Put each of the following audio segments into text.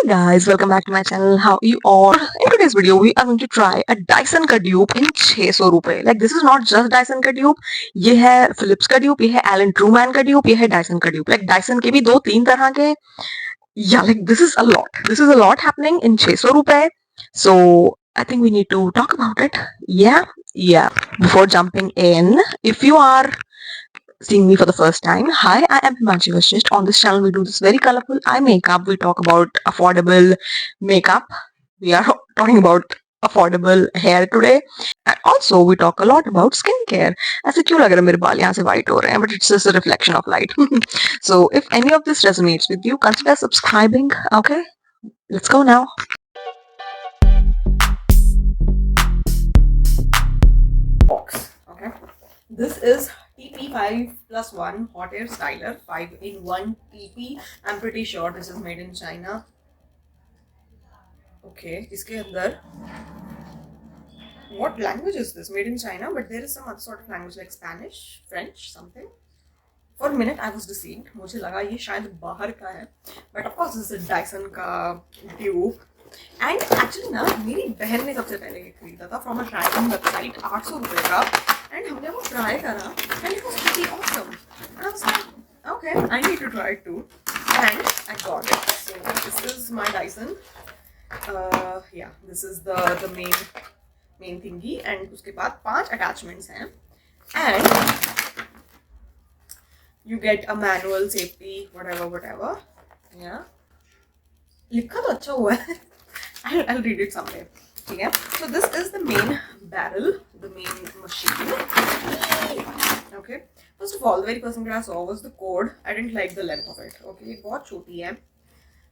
Guys, welcome back to my channel. How you all? In today's video, we are going to try a Dyson का dupe in 600 रुपए. Like this is not just Dyson का dupe. ये है Philips का dupe, ये है Alan Truman का dupe, ये है Dyson का dupe. Like Dyson के भी दो तीन तरह के. Yeah, like this is a lot. This is a lot happening in 600 रुपए. So I think we need to talk about it. Yeah. Before jumping in, if you are seeing me for the first time, hi, I am Himanshi Vashisht. On this channel, we do this very colorful eye makeup. We talk about affordable makeup. We are talking about affordable hair today. And also, we talk a lot about skincare. ऐसे क्यों लग रहा है मेरे बाल यहाँ से white हो रहे हैं? But it's just a reflection of light. So, if any of this resonates with you, consider subscribing. Okay, let's go now. Box. Okay, this is TP5 plus 1 hot air styler 5 in 1 TP. I'm pretty sure this is made in China. Okay, इसके अंदर what language is this? Made in China, but there is some other sort of language like Spanish, French, something. For a minute I was deceived. मुझे लगा ये शायद बाहर का है, but of course this is Dyson का dupe. And actually ना मेरी बहन ने सबसे पहले ये खरीदा था from a random website 800 रुपए का, and हमने वो try करा and it was pretty awesome. And I was like, okay, I need to try it too, and I got it. So this is my Dyson. Yeah, this is the main thingy, and उसके बाद 5 attachments हैं, and you get a manual, safety, whatever. Yeah, लिखा तो अच्छा हुआ है. I'll read it someday. Okay, so this is the main barrel, the main machine. Okay, first of all, the very first thing that I saw was the cord. I didn't like the length of it. Okay, बहुत छोटी है,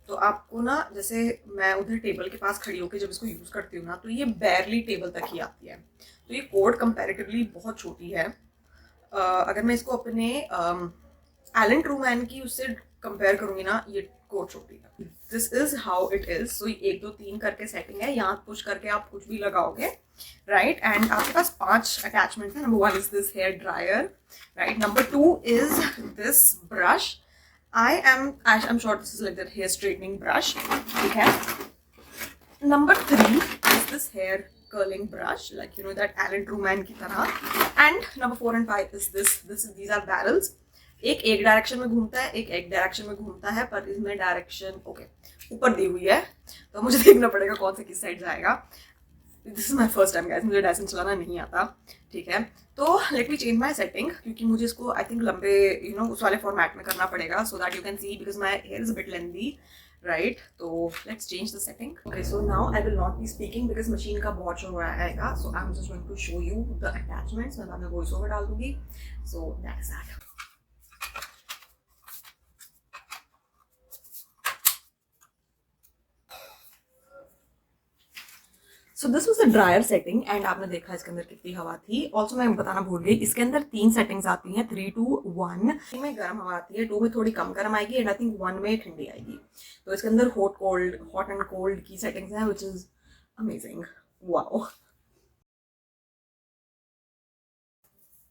तो आपको ना, जैसे मैं उधर table के पास खड़ी होकर जब इसको यूज़ करती हूँ ना, तो ये बैरली टेबल तक ही आती है. तो ये कोड कंपैरेटिवली बहुत छोटी है. अगर मैं इसको अपने एलन ट्रूमैन की उससे कंपेयर करूँगी ना, ये कोड छोटी है. This is how it is. सो 1 2 3 करके सेटिंग है. यहाँ पुश करके आप कुछ भी लगाओगे, राइट. एंड आपके पास 5 अटैचमेंट है. Number 1 is this hair dryer, right. Number 2 is this brush. I'm sure this is like that hair straightening brush. Okay. Number 3 is this hair curling brush, like you know that Alan Truman की तरह. And number 4 and 5 is these are barrels. एक direction में घूमता है, एक direction में घूमता है, पर इसमें डायरेक्शन ऊपर दी हुई है, तो मुझे देखना पड़ेगा कौन सा किस साइड जाएगा. This is my first time guys, मुझे डायसन चलाना नहीं आता. ठीक है, तो let me change my setting, क्योंकि मुझे इसको आई थिंक लंबे उस वाले फॉर्मेट में करना पड़ेगा, so that you can see, because my hair is a bit lengthy, right. तो let's change the setting. Okay, so now I will not be speaking because machine का बहुत शोर आएगा. So I am just going to show you the attachments. मैं बाद में voice over डाल दूंगी. So that is that. So this was the dryer setting, and आपने देखा इसके अंदर कितनी हवा थी. ऑल्सो मैं बताना भूल गई, इसके अंदर 3 सेटिंग्स आती हैं, 3 2 1. 3 में गर्म हवा आती है, 2 में थोड़ी कम गर्म आएगी, एंड आई थिंक 1 में ठंडी आएगी. तो इसके अंदर हॉट एंड कोल्ड की सेटिंग्स हैं, which is amazing. Wow,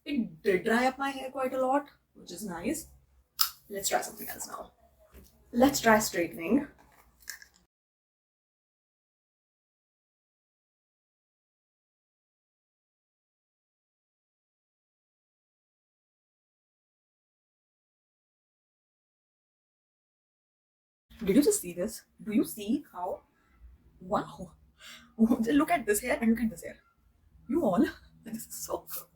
it did dry up my hair quite a lot, which is nice. Let's try something else now. Let's try straightening. Did you just see this? Do you see how? Wow! Look at this hair and look at this hair. You all, this is so good.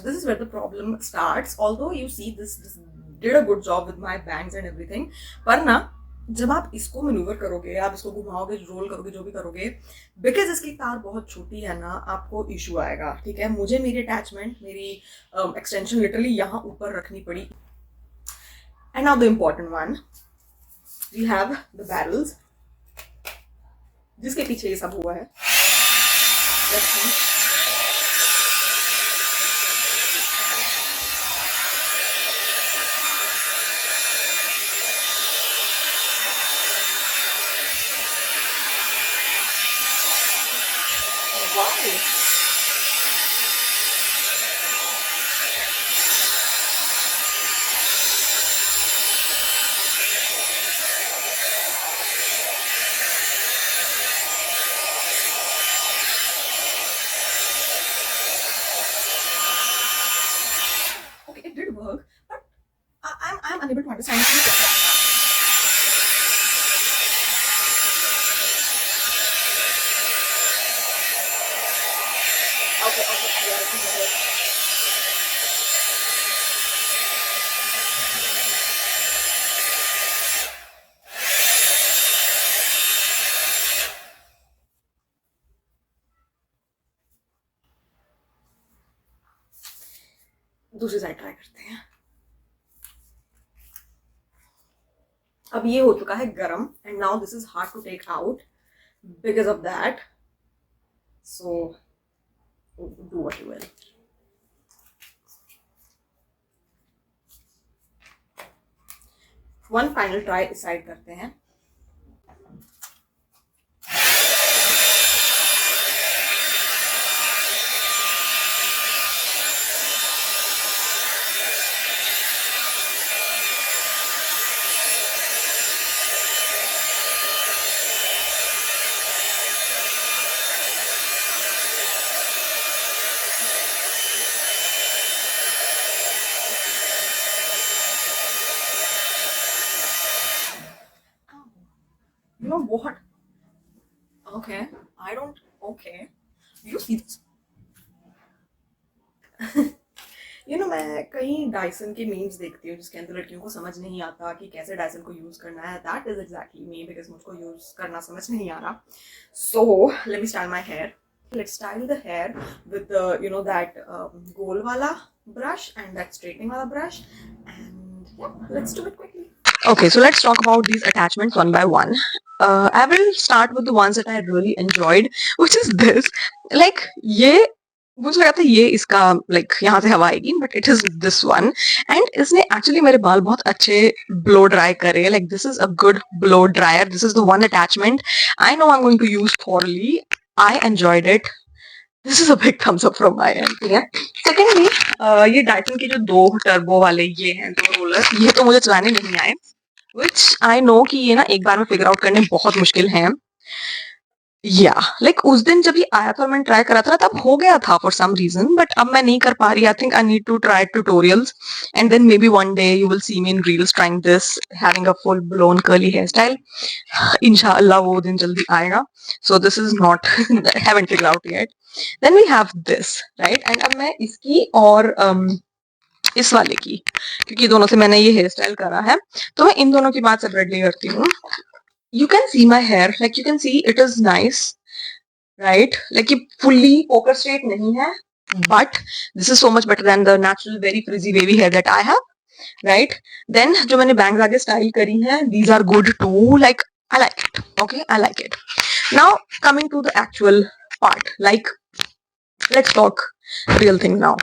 This is where the problem starts. Although you see this did a good job with my bangs and everything, पर ना जब आप इसको manoeuvre करोगे, आप इसको घुमाओगे, role करोगे, जो भी करोगे, बिकॉज इसकी तार बहुत छोटी है ना, आपको इशू आएगा. ठीक है, मुझे मेरी अटैचमेंट, मेरी एक्सटेंशन लिटरली यहाँ ऊपर रखनी पड़ी. And now the important one, we have the barrels, जिसके पीछे ये सब हुआ है. Let's see. Wow. Okay, it did work, but I'm unable to understand. Okay, okay, I got it, I got it. दूसरी साइड ट्राई करते हैं. अब ये हो चुका है गरम and now this is hard to take out because of that. So do what you will. One final try decide करते हैं. You know what? Okay, I don't. Okay, you see this? मैं कहीं डायसन के memes देखती हूँ जिसके अंदर लड़कियों को समझ नहीं आता कि कैसे डायसन को यूज करना है. That is exactly me because मुझको यूज करना समझ नहीं आ रहा. So let me style my hair. Let's style the hair with the that goal wala brush and that straightening wala brush, and yeah, let's do it quickly. Okay, so let's talk about these attachments one by one. I will start with the ones that I really enjoyed, which is this. Like, ये मुझे लगा था ये इसका like यहाँ से हवा आएगी, but it is this one. And इसने actually मेरे बाल बहुत अच्छे blow dry करे. Like, this is a good blow dryer. This is the one attachment I know I'm going to use thoroughly. I enjoyed it. This is a big thumbs up from my end. ठीक है. Secondly, ये डाइटन के जो दो turbo वाले ये हैं दो रोलर, ये तो मुझे चलाने नहीं आए. Which I know कि ये ना एक बार में फिगर आउट करने बहुत मुश्किल है. लाइक उस दिन जब ये आया था और मैंने ट्राई करा था ना तब हो गया था फॉर सम रीजन, बट अब मैं नहीं कर पा रही. I think I need to try tutorials and then maybe one day you will see me in reels trying this having a full blown curly hair style. इंशाल्लाह वो दिन जल्दी आएगा. So this is not haven't figure out yet. Then we have this right. And अब मैं इसकी और इस वाले की, क्योंकि दोनों से मैंने ये हेयर स्टाइल करा है तो मैं इन दोनों की बात सेपरेटली करती हूँ. You can see my hair, like you can see it is nice, right? Like ये fully poker straight नहीं है, but this is so much better than the natural very frizzy wavy hair that I have, right? Then जो मैंने bangs आगे style करी हैं, these are good too. Like I like it, okay? I like it. Now coming to the actual part, like let's talk real thing now.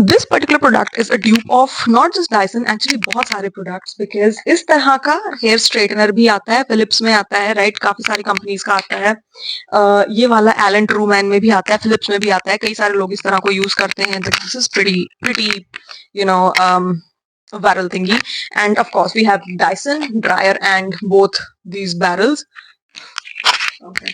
This particular product is a dupe of not just Dyson, actually बहुत सारे products, because इस तरह का hair straightener भी आता है, Philips में आता है, right? काफी सारी companies का आता है. ये वाला Allen Truman में भी आता है, Philips में भी आता है. कई सारे लोग इस तरह को use करते हैं. This is pretty, barrel thingy. And of course we have Dyson dryer and both these barrels. Okay.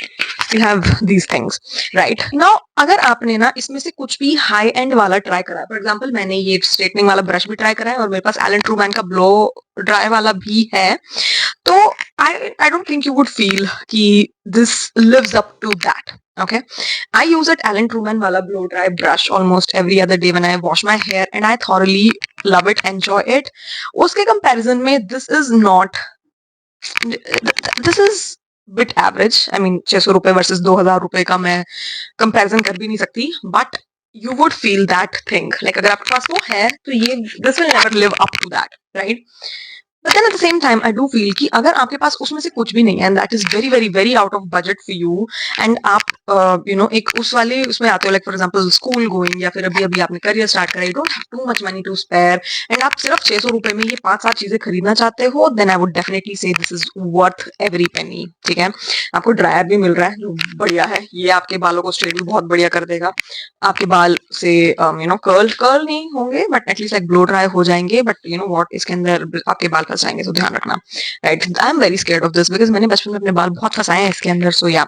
You have these things, right? Now अगर आपने ना इसमें से कुछ भी हाई एंड वाला ट्राई करा है, फॉर एग्जांपल मैंने ये स्ट्रेटनिंग वाला ब्रश भी ट्राई करा है और मेरे पास एलन ट्रूमैन का ब्लो ड्राई वाला भी है, तो I don't think you would feel कि this lives up to that. Okay, I use that Allen Truman wala blow dry brush almost every other day when I wash my hair, and I thoroughly love it, enjoy it. उसके comparison में this is not, this is bit average. I mean 600 रुपए versus 2000 रुपए का मैं comparison कर भी नहीं सकती, but you would feel that thing. Like अगर आपके पास वो है तो ये this will never live up to that, right? But then at the same time, I do feel कि अगर आपके पास उसमें से कुछ भी नहीं है and that is very very very out of budget for you and आप एक उस वाले उसमें आते हो like for example school going या फिर अभी अभी आपने career start करा, you don't have too much money to spare and आप सिर्फ 600 रुपए में ये 5-7 चीजें खरीदना चाहते हो, then I would definitely say this is worth every penny. ठीक है, आपको ड्रायर भी मिल रहा है जो बढ़िया है, ये आपके बालों को स्ट्रेट भी बहुत बढ़िया कर देगा, आपके बाल से कर्ल कर्ल नहीं होंगे but at least like blow dry हो जाएंगे, बट यू नो व्हाट इसके अंदर आपके बाल फंस जाएंगे, तो ध्यान रखना, right? I am very scared of this because मैंने बचपन में अपने बाल बहुत फंसाए हैं इसके अंदर, सो या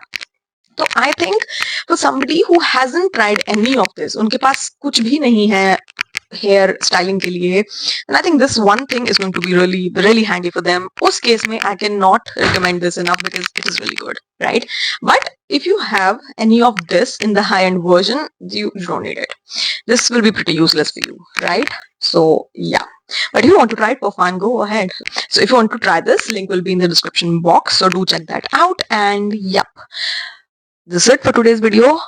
तो I think for somebody who hasn't tried any of this, उनके पास कुछ भी नहीं है हेयर स्टाइलिंग के लिए, and I think this one thing is going to be really really handy for them. उस केस में I cannot recommend this enough because it is really good, right? But if you have any of this in the high-end version, you don't need it. This will be pretty useless for you, right? So yeah. But if you want to try it for fun, go ahead. So if you want to try this, link will be in the description box, so do check that out. And yep, this is it for today's video.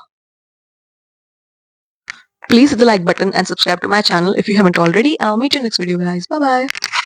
Please hit the like button and subscribe to my channel if you haven't already. I'll meet you next video, guys. Bye bye.